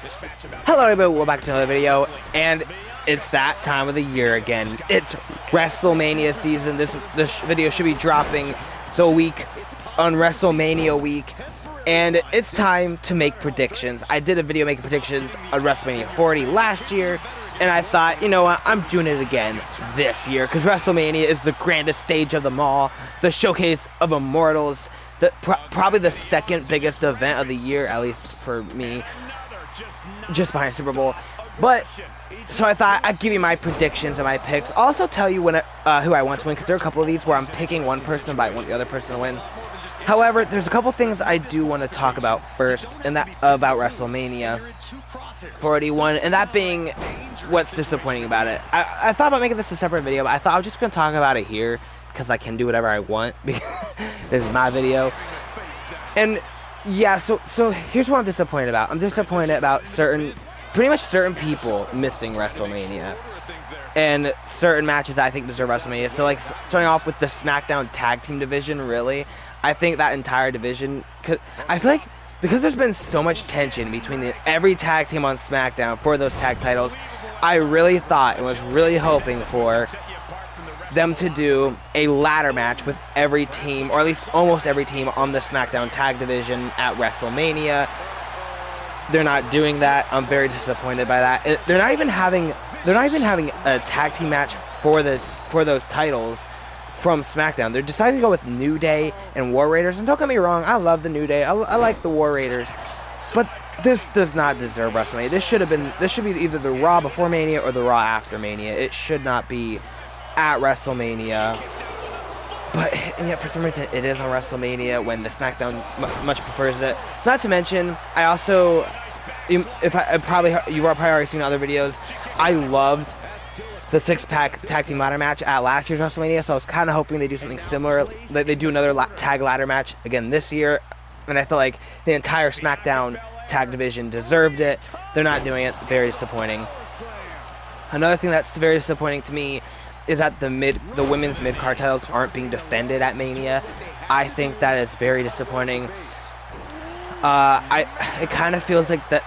Hello everybody, welcome back to another video, and it's that time of the year again. It's Wrestlemania season. This video should be dropping the week on Wrestlemania week, and it's time to make predictions. I did a video making predictions on Wrestlemania 40 last year, and I thought, you know what, I'm doing it again this year, because Wrestlemania is the grandest stage of them all, the showcase of immortals, probably the second biggest event of the year, at least for me, just behind Super Bowl. But so I thought I'd give you my predictions and my picks. I'll also tell you when who I want to win, because there are a couple of these where I'm picking one person but I want the other person to win. However, there's a couple things I do want to talk about first, and that about WrestleMania 41, and that being what's disappointing about it. I thought about making this a separate video, but I thought I was just going to talk about it here because I can do whatever I want because this is my video. And yeah, so here's what I'm disappointed about. I'm disappointed about pretty much certain people missing WrestleMania, and certain matches that I think deserve WrestleMania. So like starting off with the SmackDown tag team division, really, I think that entire division, I feel like because there's been so much tension between every tag team on SmackDown for those tag titles, I really thought and was really hoping for them to do a ladder match with every team, or at least almost every team on the SmackDown tag division at WrestleMania. They're not doing that. I'm very disappointed by that. They're not even having a tag team match for those titles from SmackDown. They're deciding to go with New Day and War Raiders. And don't get me wrong, I love the New Day. I like the War Raiders, but this does not deserve WrestleMania. This should be either the Raw before Mania or the Raw after Mania. It should not be at WrestleMania, but yet for some reason it is on WrestleMania when the SmackDown much prefers it. Not to mention, I also, you've probably already seen other videos, I loved the six-pack tag team ladder match at last year's WrestleMania, so I was kind of hoping they do something similar, that they do another tag ladder match again this year, and I feel like the entire SmackDown tag division deserved it. They're not doing it. Very disappointing. Another thing that's very disappointing to me is that the women's mid-card titles aren't being defended at Mania. I think that is very disappointing. It kind of feels like that.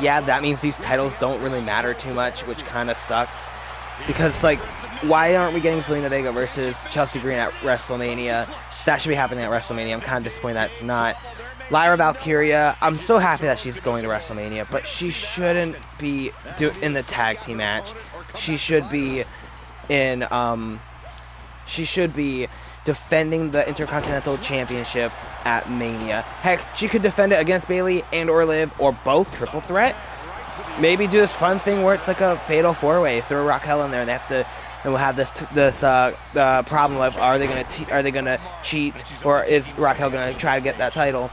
Yeah, that means these titles don't really matter too much, which kind of sucks. Because like, why aren't we getting Zelina Vega versus Chelsea Green at WrestleMania? That should be happening at WrestleMania. I'm kind of disappointed that's not. Lyra Valkera, I'm so happy that she's going to WrestleMania, but she shouldn't be in the tag team match. She should be defending the Intercontinental Championship at Mania. Heck, she could defend it against Bayley and or Liv, or both, triple threat. Maybe do this fun thing where it's like a fatal four-way. Throw Raquel in there, and we'll have this problem of are they gonna cheat, or is Raquel gonna try to get that title?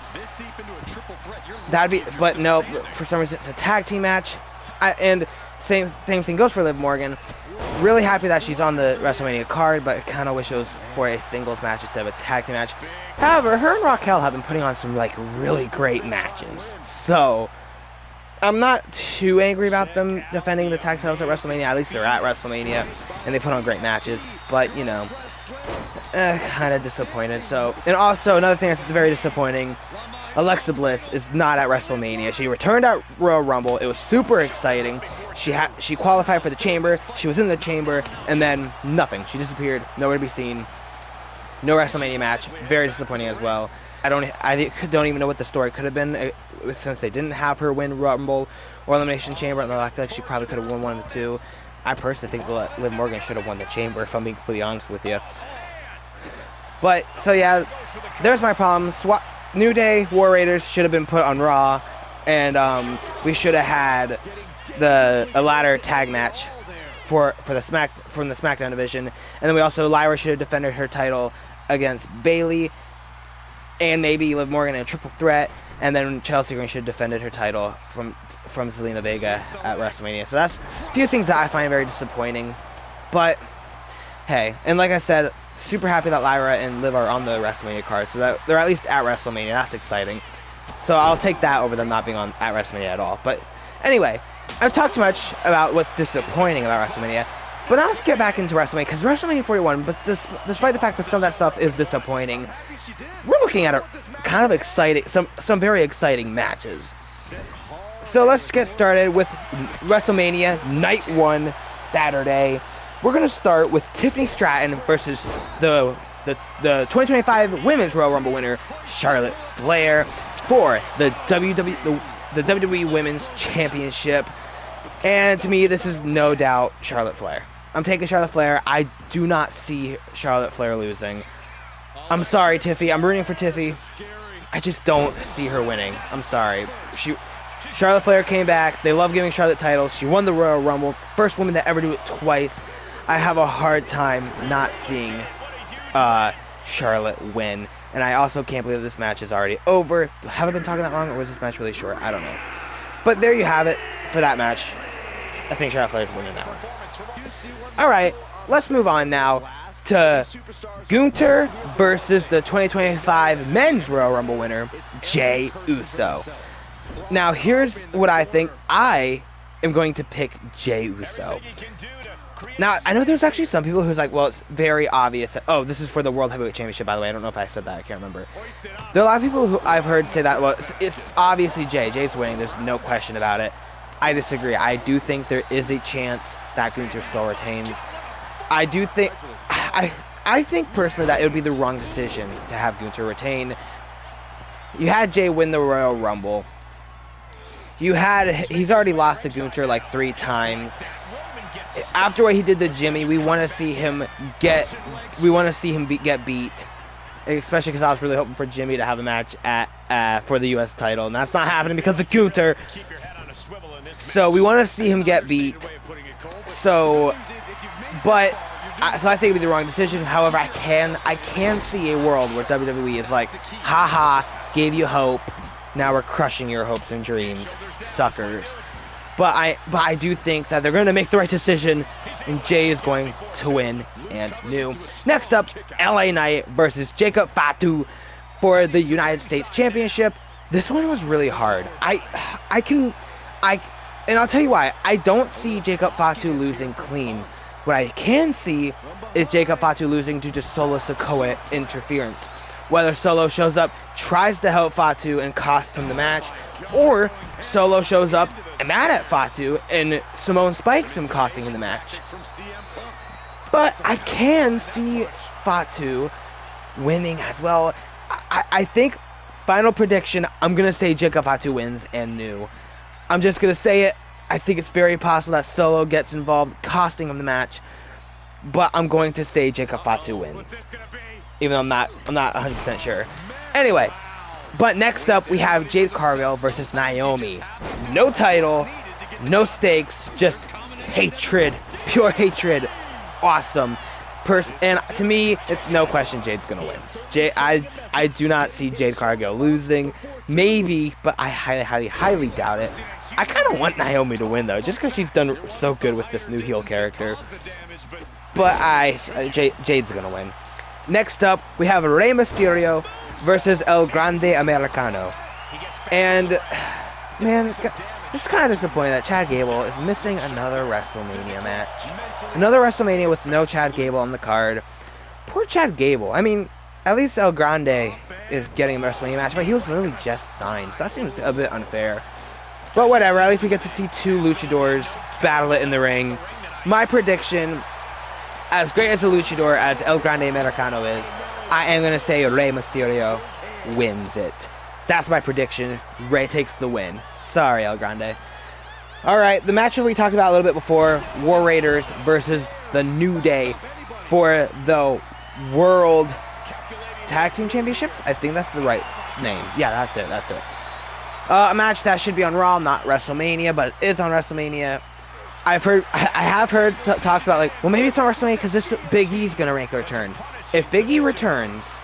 But no, for some reason it's a tag team match, and same thing goes for Liv Morgan. Really happy that she's on the WrestleMania card, but I kind of wish it was for a singles match instead of a tag team match. However, her and Raquel have been putting on some like really great matches, so I'm not too angry about them defending the tag titles at WrestleMania. At least they're at WrestleMania, and they put on great matches. But you know, kind of disappointed. So, and also another thing that's very disappointing, Alexa Bliss is not at WrestleMania. She returned at Royal Rumble. It was super exciting. She qualified for the Chamber. She was in the Chamber, and then nothing. She disappeared. Nowhere to be seen. No WrestleMania match. Very disappointing as well. I don't even know what the story could have been since they didn't have her win Rumble or Elimination Chamber. I feel like she probably could have won one of the two. I personally think Liv Morgan should have won the Chamber, if I'm being completely honest with you. But so yeah, there's my problem. New Day, War Raiders should have been put on Raw, and we should have had a ladder tag match from the SmackDown division, and then we also, Lyra should have defended her title against Bayley, and maybe Liv Morgan in a triple threat, and then Chelsea Green should have defended her title from Zelina Vega at WrestleMania. So that's a few things that I find very disappointing, but hey, and like I said, super happy that Lyra and Liv are on the WrestleMania card, so that they're at least at WrestleMania. That's exciting. So I'll take that over them not being at WrestleMania at all. But anyway, I've talked too much about what's disappointing about WrestleMania, but now let's get back into WrestleMania, because WrestleMania 41, but despite the fact that some of that stuff is disappointing, we're looking at a kind of exciting, some very exciting matches. So let's get started with WrestleMania Night 1 Saturday. We're going to start with Tiffany Stratton versus the 2025 Women's Royal Rumble winner, Charlotte Flair, for the WWE Women's Championship. And to me, this is no doubt Charlotte Flair. I'm taking Charlotte Flair. I do not see Charlotte Flair losing. I'm sorry, Tiffy. I'm rooting for Tiffy. I just don't see her winning. I'm sorry. Charlotte Flair came back. They love giving Charlotte titles. She won the Royal Rumble. First woman to ever do it twice. I have a hard time not seeing Charlotte win. And I also can't believe this match is already over. Have I been talking that long, or was this match really short? I don't know. But there you have it for that match. I think Charlotte Flair's winning that one. Alright, let's move on now to Guther versus the 2025 Men's Royal Rumble winner, Jey Uso. Now, here's what I think. I am going to pick Jey Uso. Now, I know there's actually some people who's like, well, it's very obvious that, oh, this is for the World Heavyweight Championship, by the way. I don't know if I said that. I can't remember. There are a lot of people who I've heard say that, well, it's obviously Jey. Jey's winning. There's no question about it. I disagree. I do think there is a chance that Guther still retains. I do think... I think personally that it would be the wrong decision to have Guther retain. You had Jey win the Royal Rumble. He's already lost to Guther like 3 times. After what he did to Jimmy, we want to see him get beat. Especially because I was really hoping for Jimmy to have a match for the U.S. title, and that's not happening because of Guther. So we want to see him get beat. So I think it'd be the wrong decision. However, I can see a world where WWE is like, haha, gave you hope. Now we're crushing your hopes and dreams, suckers. But I do think that they're going to make the right decision, and Jey is going to win and new. Next up, LA Knight versus Jacob Fatu for the United States Championship. This one was really hard. And I'll tell you why. I don't see Jacob Fatu losing clean. What I can see is Jacob Fatu losing due to Solo Sikoa interference. Whether Solo shows up, tries to help Fatu and cost him the match, or Solo shows up and mad at Fatu and Simone spikes him, costing him the match. But I can see Fatu winning as well. I think, final prediction, I'm going to say Jacob Fatu wins and new. I'm just going to say it. I think it's very possible that Solo gets involved, costing him the match. But I'm going to say Jacob Fatu wins. Even though I'm not 100% sure. Anyway, but next up we have Jade Cargill versus Naomi. No title, no stakes, just hatred, pure hatred. Awesome. And to me, it's no question Jade's gonna win. I do not see Jade Cargill losing. Maybe, but I highly doubt it. I kind of want Naomi to win though, just because she's done so good with this new heel character. But Jade's gonna win. Next up, we have Rey Mysterio versus El Grande Americano. And, man, it's kind of disappointing that Chad Gable is missing another WrestleMania match. Another WrestleMania with no Chad Gable on the card. Poor Chad Gable. I mean, at least El Grande is getting a WrestleMania match, but he was literally just signed, so that seems a bit unfair. But whatever, at least we get to see 2 luchadors battle it in the ring. My prediction, as great as a luchador as El Grande Americano is, I am going to say Rey Mysterio wins it. That's my prediction. Rey takes the win. Sorry, El Grande. Alright, the match that we talked about a little bit before, War Raiders versus the New Day for the World Tag Team Championships. I think that's the right name. Yeah, that's it. A match that should be on Raw, not WrestleMania, but it is on WrestleMania. I have heard talks about, like, well, maybe it's on WrestleMania because this Big E's going to make a return. If Big E returns,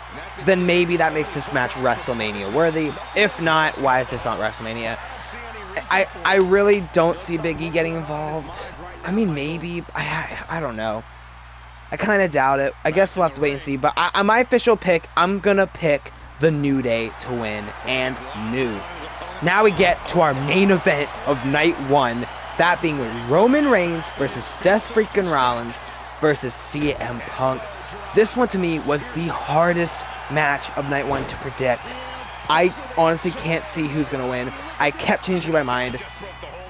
then maybe that makes this match WrestleMania worthy. If not, why is this on WrestleMania? I really don't see Big E getting involved. I mean, maybe. I don't know. I kind of doubt it. I guess we'll have to wait and see. But my official pick, I'm going to pick the New Day to win and new. Now we get to our main event of Night 1. That being Roman Reigns versus Seth freaking Rollins versus CM Punk. This one to me was the hardest match of Night 1 to predict. I honestly can't see who's going to win. I kept changing my mind.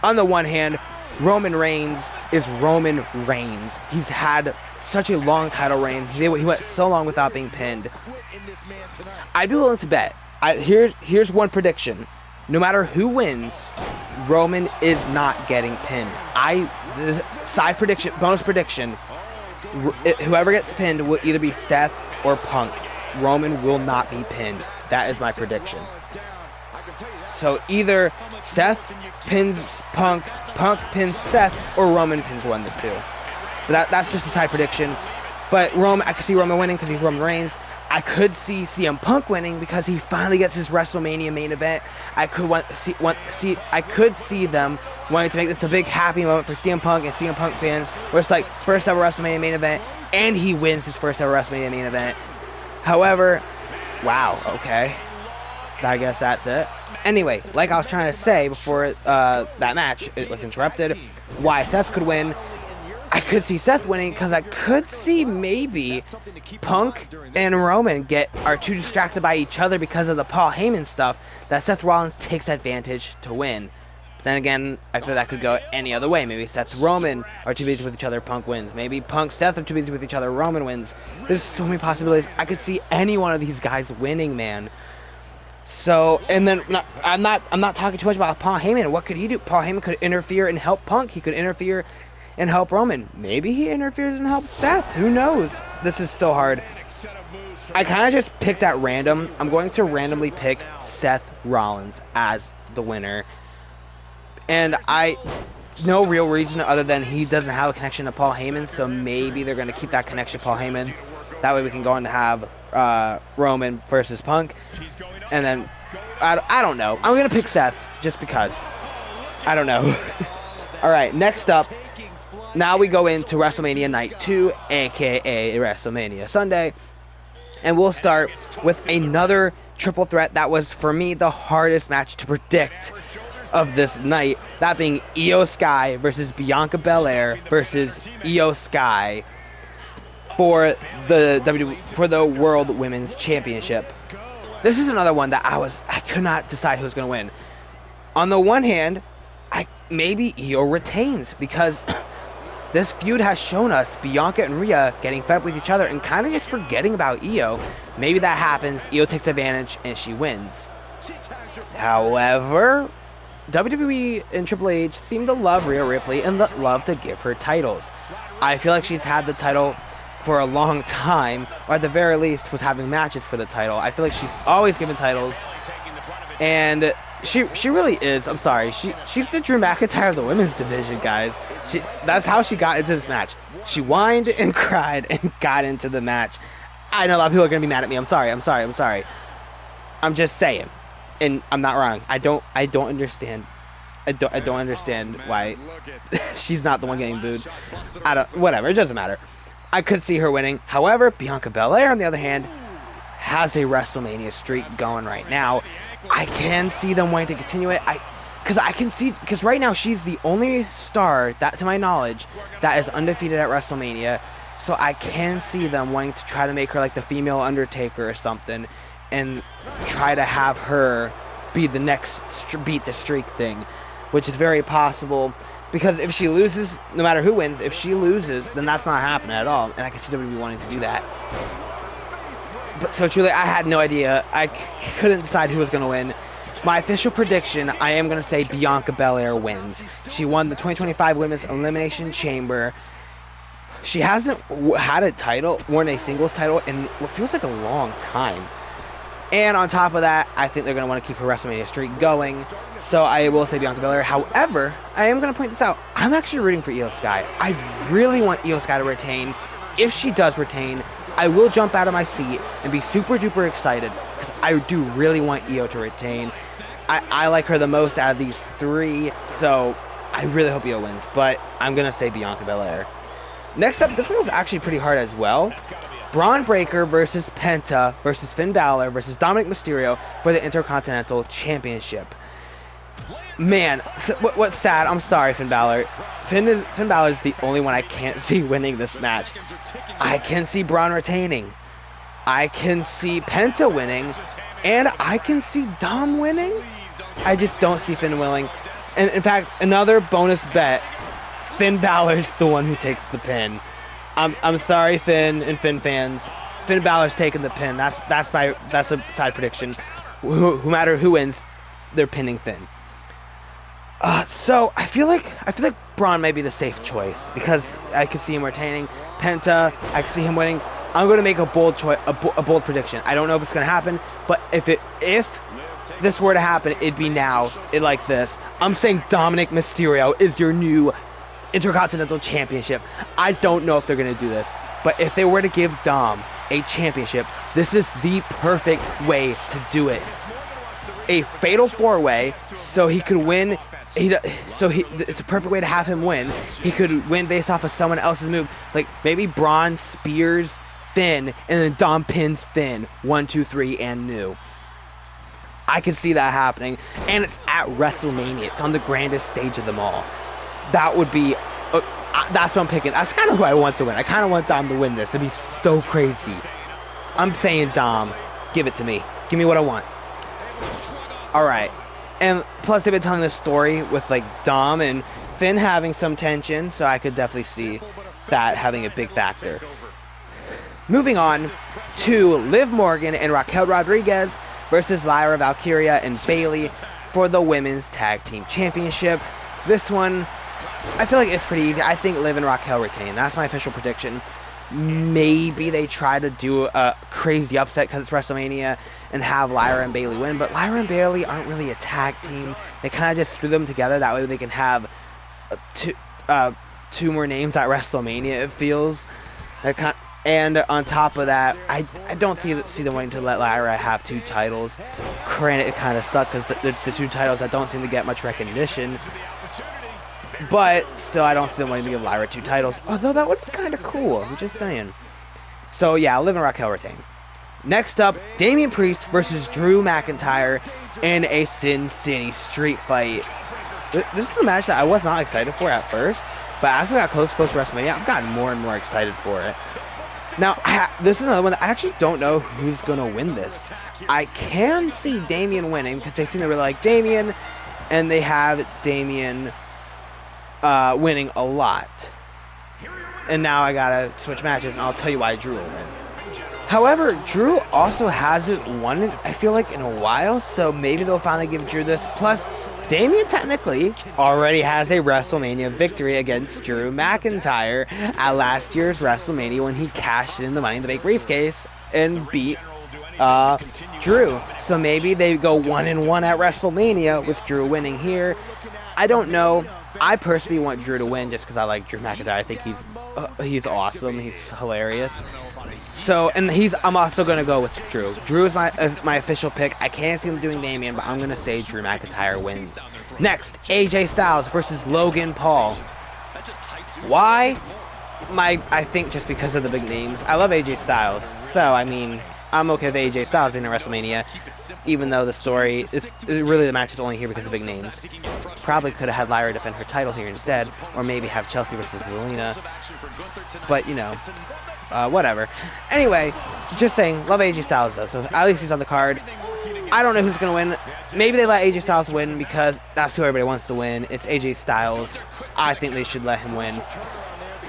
On the one hand, Roman Reigns is Roman Reigns. He's had such a long title reign. He went so long without being pinned. I'd be willing to bet. Here's one prediction. No matter who wins, Roman is not getting pinned. Side prediction, bonus prediction, whoever gets pinned will either be Seth or Punk. Roman will not be pinned. That is my prediction. So either Seth pins Punk, Punk pins Seth, or Roman pins one of the two. But that's just a side prediction. But I could see Roman winning because he's Roman Reigns. I could see CM Punk winning because he finally gets his WrestleMania main event. I could see them wanting to make this a big happy moment for CM Punk and CM Punk fans, where it's like first ever WrestleMania main event, and he wins his first ever WrestleMania main event. However, wow, okay, I guess that's it. Anyway, like I was trying to say before that match, it was interrupted. Why Seth could win. I could see Seth winning because I could see maybe Punk and Roman are too distracted by each other because of the Paul Heyman stuff that Seth Rollins takes advantage to win. But then again, I feel that could go any other way. Maybe Seth Roman are too busy with each other, Punk wins. Maybe Punk Seth are too busy with each other, Roman wins. There's so many possibilities. I could see any one of these guys winning, man. So, and then I'm not talking too much about Paul Heyman. What could he do? Paul Heyman could interfere and help Punk. He could interfere and help Roman. Maybe he interferes and helps Seth. Who knows? This is so hard. I kind of just picked at random. I'm going to randomly pick Seth Rollins as the winner. And no real reason other than he doesn't have a connection to Paul Heyman, so maybe they're going to keep that connection to Paul Heyman. That way we can go on to have Roman versus Punk. And then, I don't know. I'm going to pick Seth just because. I don't know. All right, next up. Now we go into WrestleMania Night 2, a.k.a. WrestleMania Sunday. And we'll start with another triple threat that was, for me, the hardest match to predict of this night. That being Io Sky versus Bianca Belair versus Io Sky for the World Women's Championship. This is another one that I could not decide who's going to win. On the one hand, maybe Io retains because this feud has shown us Bianca and Rhea getting fed up with each other and kind of just forgetting about Io. Maybe that happens, Io takes advantage, and she wins. However, WWE and Triple H seem to love Rhea Ripley and love to give her titles. I feel like she's had the title for a long time, or at the very least was having matches for the title. I feel like she's always given titles, and she really is. I'm sorry. She's the Drew McIntyre of the women's division, guys. That's how she got into this match. She whined and cried and got into the match. I know a lot of people are gonna be mad at me. I'm sorry. I'm just saying, and I'm not wrong. I don't understand. I don't understand why she's not the one getting booed. Whatever. It doesn't matter. I could see her winning. However, Bianca Belair, on the other hand, has a WrestleMania streak going right now. I can see them wanting to continue it. Because right now she's the only star that, to my knowledge, that is undefeated at WrestleMania. So I can see them wanting to try to make her like the female Undertaker or something, and try to have her be the next beat the streak thing, which is very possible. Because if she loses, no matter who wins, if she loses, then that's not happening at all. And I can see WWE wanting to do that. But so truly, I had no idea. I couldn't decide who was going to win. My official prediction, I am going to say Bianca Belair wins. She won the 2025 Women's Elimination Chamber. She hasn't had a title, won a singles title, in what feels like a long time. And on top of that, I think they're going to want to keep her WrestleMania streak going. So I will say Bianca Belair. However, I am going to point this out. I'm actually rooting for Io Sky. I really want Io Sky to retain. If she does retain, I will jump out of my seat and be super duper excited because I do really want Io to retain. I like her the most out of these three, so I really hope Io wins. But I'm going to say Bianca Belair. Next up, this one was actually pretty hard as well. Braun Breaker versus Penta versus Finn Balor versus Dominick Mysterio for the Intercontinental Championship. Man, what's sad, I'm sorry, Finn Balor. Finn Balor is the only one I can't see winning this match. I can see Braun retaining. I can see Penta winning. And I can see Dom winning. I just don't see Finn winning. And in fact, another bonus bet, Finn Balor's the one who takes the pin. I'm sorry, Finn and Finn fans. Finn Balor's taking the pin. That's a side prediction. No matter who wins, they're pinning Finn. So I feel like Bron may be the safe choice because I could see him retaining. Penta, I could see him winning. I'm going to make a bold prediction. I don't know if it's going to happen, but if this were to happen, it'd be now, like this. I'm saying Dominick Mysterio is your new Intercontinental Championship. I don't know if they're going to do this, but if they were to give Dom a championship, this is the perfect way to do it. A fatal 4-way, so he could win. It's a perfect way to have him win. He could win based off of someone else's move, like maybe Bron spears Finn, and then Dom pins Finn 1, 2, 3, and new. I can see that happening, and it's at WrestleMania. It's on the grandest stage of them all. That would be. That's what I'm picking. That's kind of who I want to win. I kind of want Dom to win this. It'd be so crazy. I'm saying Dom, give it to me. Give me what I want. All right. And plus, they've been telling this story with like Dom and Finn having some tension, so I could definitely see that having a big factor. Moving on to Liv Morgan and Raquel Rodriguez versus Lyra, Valkera, and Bayley for the Women's Tag Team Championship. This one, I feel like it's pretty easy. I think Liv and Raquel retain. That's my official prediction. Maybe they try to do a crazy upset because it's WrestleMania and have Lyra and Bayley win, but Lyra and Bayley aren't really a tag team. They kind of just threw them together. That way they can have two more names at WrestleMania, it feels. And on top of that, I don't see them wanting to let Lyra have 2 titles. Granted, it kind of sucks because the 2 titles that don't seem to get much recognition. But still, I don't see them wanting to give Lyra 2 titles. Although that would be kind of cool. I'm just saying. So yeah, Liv and Raquel retain. Next up, Damian Priest versus Drew McIntyre in a Sin City street fight. This is a match that I was not excited for at first, but as we got close to WrestleMania, I've gotten more and more excited for it. Now, this is another one that I actually don't know who's going to win this. I can see Damian winning because they seem to really like Damian, and they have Damian winning a lot. And now I gotta switch matches, and I'll tell you why Drew will win. However, Drew also hasn't won it, I feel like, in a while, so maybe they'll finally give Drew this. Plus, Damian technically already has a WrestleMania victory against Drew McIntyre at last year's WrestleMania when he cashed in the Money in the Bank briefcase and beat Drew. So maybe they go 1-1 at WrestleMania with Drew winning here. I don't know. I personally want Drew to win just because I like Drew McIntyre. I think he's awesome. He's hilarious. So, and I'm also going to go with Drew. Drew is my official pick. I can't see him doing Damian, but I'm going to say Drew McIntyre wins. Next, AJ Styles versus Logan Paul. Why? I think just because of the big names. I love AJ Styles. So, I mean, I'm okay with AJ Styles being at WrestleMania, even though the story is really the match is only here because of big names. Probably could have had Lyra defend her title here instead, or maybe have Chelsea versus Zelina. But, you know, whatever. Anyway, just saying, love AJ Styles though, so at least he's on the card. I don't know who's going to win. Maybe they let AJ Styles win because that's who everybody wants to win. It's AJ Styles. I think they should let him win.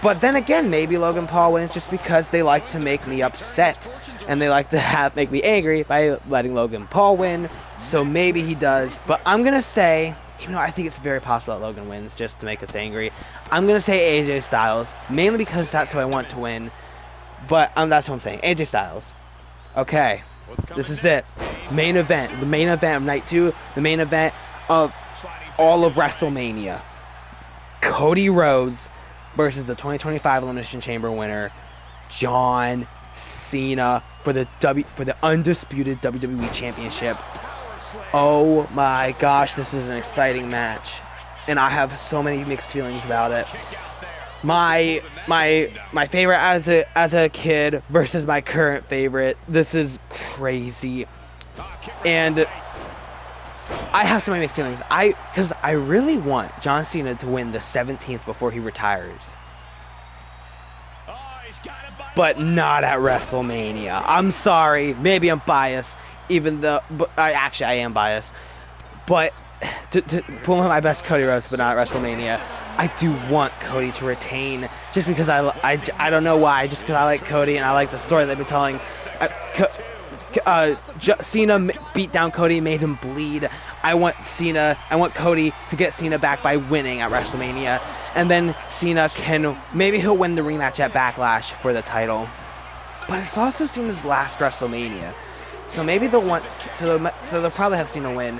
But then again, maybe Logan Paul wins just because they like to make me upset. And they like to make me angry by letting Logan Paul win. So maybe he does. But I'm going to say, even though I think it's very possible that Logan wins just to make us angry, I'm going to say AJ Styles. Mainly because that's who I want to win. But that's what I'm saying. AJ Styles. Okay. This is it. Main event. The main event of night 2. The main event of all of WrestleMania. Cody Rhodes versus the 2025 Elimination Chamber winner, John Cena, for the undisputed WWE Championship. Oh my gosh, this is an exciting match, and I have so many mixed feelings about it. My favorite as a kid versus my current favorite. This is crazy, and I have so many mixed feelings. Because I really want John Cena to win the 17th before he retires. Oh, he's got him by but not at WrestleMania. I'm sorry. Maybe I'm biased, even though I am biased. But to pull my best Cody Rhodes, but not at WrestleMania. I do want Cody to retain, just because I don't know why, just because I like Cody and I like the story they've been telling. Cena beat down Cody, made him bleed. I want Cody to get Cena back by winning at WrestleMania, and then Cena maybe he'll win the rematch at Backlash for the title. But it's also Cena's last WrestleMania, so maybe they'll probably have Cena win.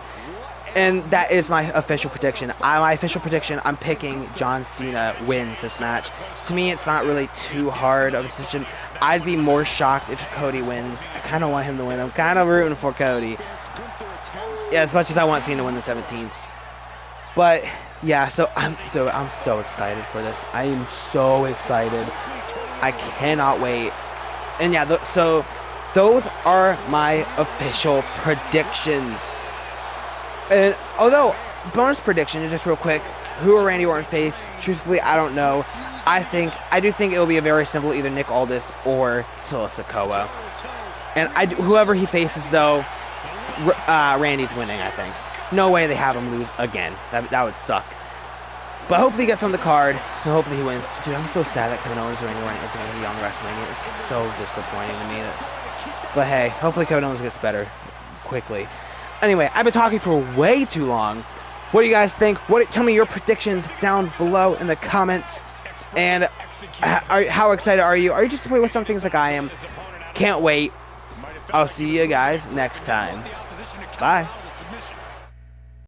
And that is my official prediction. I'm picking John Cena wins this match. To me, it's not really too hard of a decision. I'd be more shocked if Cody wins. I kind of want him to win. I'm kind of rooting for Cody. Yeah, as much as I want Cena to win the 17th. But yeah, so I'm so excited for this. I am so excited. I cannot wait. And yeah, so those are my official predictions. And although, bonus prediction, just real quick, who will Randy Orton face? Truthfully, I don't know. I do think it will be a very simple either Nick Aldis or Silla Sikoa. And whoever he faces, though, Randy's winning, I think. No way they have him lose again. That would suck. But hopefully he gets on the card, and hopefully he wins. Dude, I'm so sad that Kevin Owens and Randy Orton isn't going to be on the WrestleMania. It's so disappointing to me. But hey, hopefully Kevin Owens gets better quickly. Anyway, I've been talking for way too long. What do you guys think? Tell me your predictions down below in the comments. And how excited are you? Are you just disappointed with some things like I am? Can't wait. I'll see you guys next time. Bye.